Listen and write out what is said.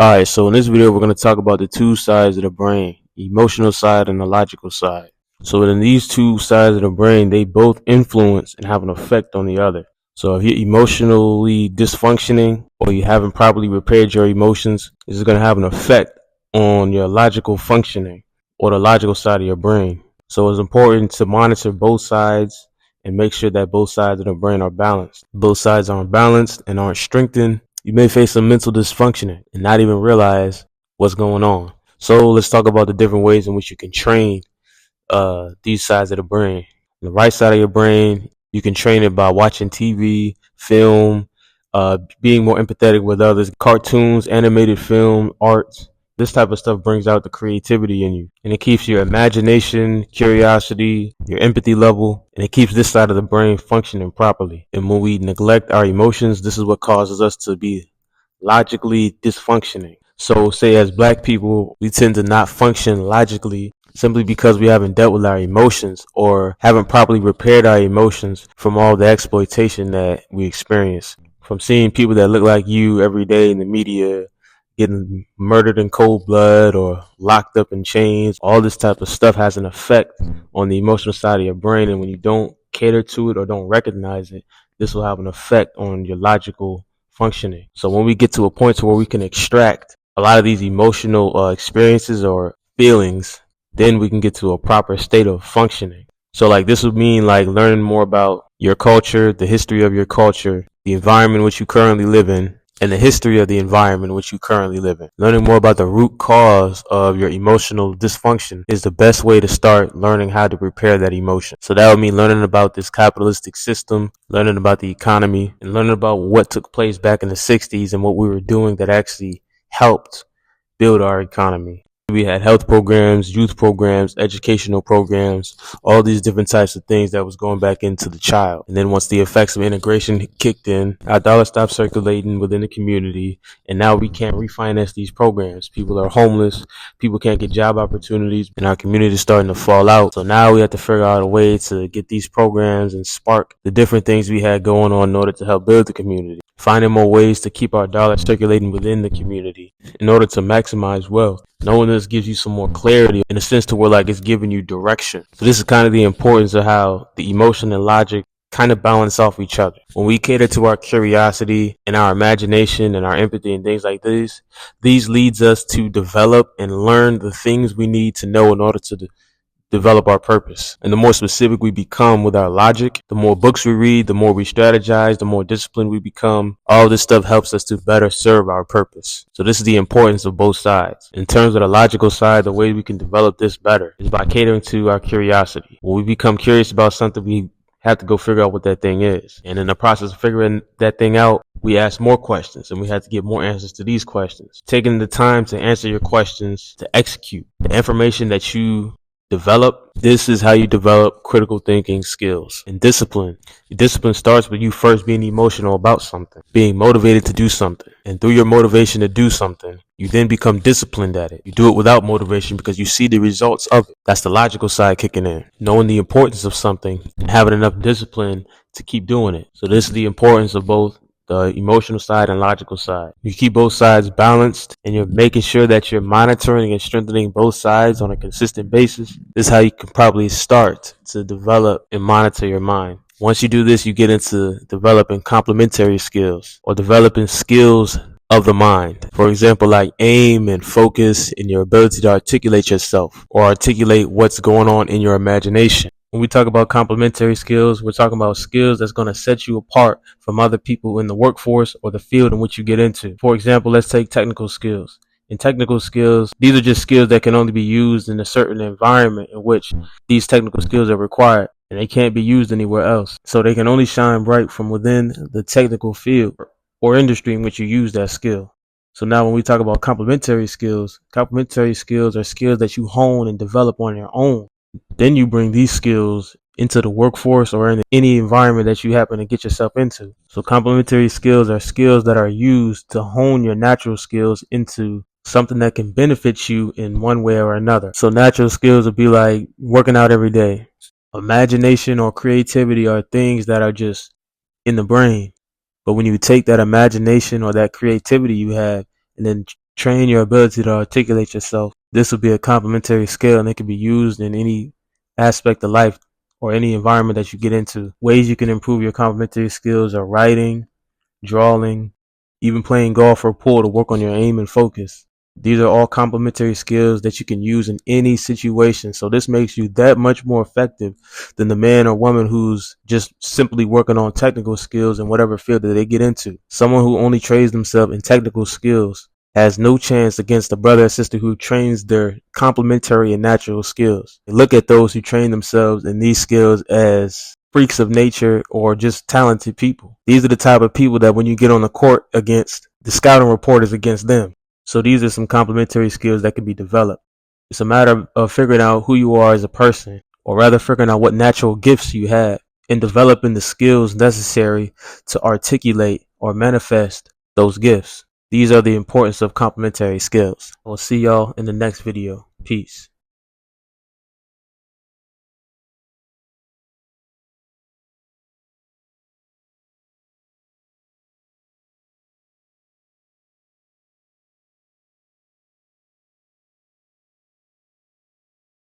Alright, so in this video, we're going to talk about the two sides of the brain, the emotional side and the logical side. So in these two sides of the brain, they both influence and have an effect on the other. So if you're emotionally dysfunctioning or you haven't properly repaired your emotions, this is going to have an effect on your logical functioning or the logical side of your brain. So it's important to monitor both sides and make sure that both sides of the brain are balanced. Both sides aren't balanced and aren't strengthened, you may face some mental dysfunction and not even realize what's going on. So let's talk about the different ways in which you can train these sides of the brain. The right side of your brain, you can train it by watching TV, film, being more empathetic with others, cartoons, animated film, arts. This type of stuff brings out the creativity in you, and it keeps your imagination, curiosity, your empathy level, and it keeps this side of the brain functioning properly. And when we neglect our emotions, this is what causes us to be logically dysfunctioning. So say as black people, we tend to not function logically simply because we haven't dealt with our emotions or haven't properly repaired our emotions from all the exploitation that we experience. From seeing people that look like you every day in the media getting murdered in cold blood or locked up in chains, all this type of stuff has an effect on the emotional side of your brain. And when you don't cater to it or don't recognize it, this will have an effect on your logical functioning. So when we get to a point to where we can extract a lot of these emotional experiences or feelings, then we can get to a proper state of functioning. So like this would mean like learning more about your culture, the history of your culture, the environment in which you currently live in, and the history of the environment in which you currently live in. Learning more about the root cause of your emotional dysfunction is the best way to start learning how to repair that emotion. So that would mean learning about this capitalistic system, learning about the economy, and learning about what took place back in the 60s and what we were doing that actually helped build our economy. We had health programs, youth programs, educational programs, all these different types of things that was going back into the child. And then once the effects of integration kicked in, our dollar stopped circulating within the community, and now we can't refinance these programs. People are homeless, people can't get job opportunities, and our community is starting to fall out. So now we have to figure out a way to get these programs and spark the different things we had going on in order to help build the community. Finding more ways to keep our dollar circulating within the community in order to maximize wealth. Knowing this gives you some more clarity in a sense to where like it's giving you direction. So this is kind of the importance of how the emotion and logic kind of balance off each other. When we cater to our curiosity and our imagination and our empathy and things like these leads us to develop and learn the things we need to know in order to develop our purpose. And the more specific we become with our logic, the more books we read, the more we strategize, the more disciplined we become. All this stuff helps us to better serve our purpose. So this is the importance of both sides. In terms of the logical side, the way we can develop this better is by catering to our curiosity. When we become curious about something, we have to go figure out what that thing is. And in the process of figuring that thing out, we ask more questions and we have to get more answers to these questions. Taking the time to answer your questions, to execute the information that you develop. This is how you develop critical thinking skills and discipline. Discipline starts with you first being emotional about something, being motivated to do something. And through your motivation to do something, you then become disciplined at it. You do it without motivation because you see the results of it. That's the logical side kicking in. Knowing the importance of something and having enough discipline to keep doing it. So this is the importance of both the emotional side and logical side. You keep both sides balanced and you're making sure that you're monitoring and strengthening both sides on a consistent basis. This is how you can probably start to develop and monitor your mind. Once you do this, you get into developing complementary skills or developing skills of the mind. For example, like aim and focus and your ability to articulate yourself or articulate what's going on in your imagination. When we talk about complementary skills, we're talking about skills that's going to set you apart from other people in the workforce or the field in which you get into. For example, let's take technical skills. In technical skills, these are just skills that can only be used in a certain environment in which these technical skills are required, and they can't be used anywhere else. So they can only shine bright from within the technical field or industry in which you use that skill. So now when we talk about complementary skills are skills that you hone and develop on your own. Then you bring these skills into the workforce or in any environment that you happen to get yourself into. So complementary skills are skills that are used to hone your natural skills into something that can benefit you in one way or another. So natural skills would be like working out every day. Imagination or creativity are things that are just in the brain. But when you take that imagination or that creativity you have and then train your ability to articulate yourself. This will be a complementary skill, and it can be used in any aspect of life or any environment that you get into. Ways you can improve your complementary skills are writing, drawing, even playing golf or pool to work on your aim and focus. These are all complementary skills that you can use in any situation. So this makes you that much more effective than the man or woman who's just simply working on technical skills in whatever field that they get into. Someone who only trains themselves in technical skills has no chance against a brother or sister who trains their complementary and natural skills. Look at those who train themselves in these skills as freaks of nature or just talented people. These are the type of people that when you get on the court against, the scouting report is against them. So these are some complementary skills that can be developed. It's a matter of figuring out who you are as a person, or rather figuring out what natural gifts you have and developing the skills necessary to articulate or manifest those gifts. These are the importance of complementary skills. I'll see y'all in the next video. Peace.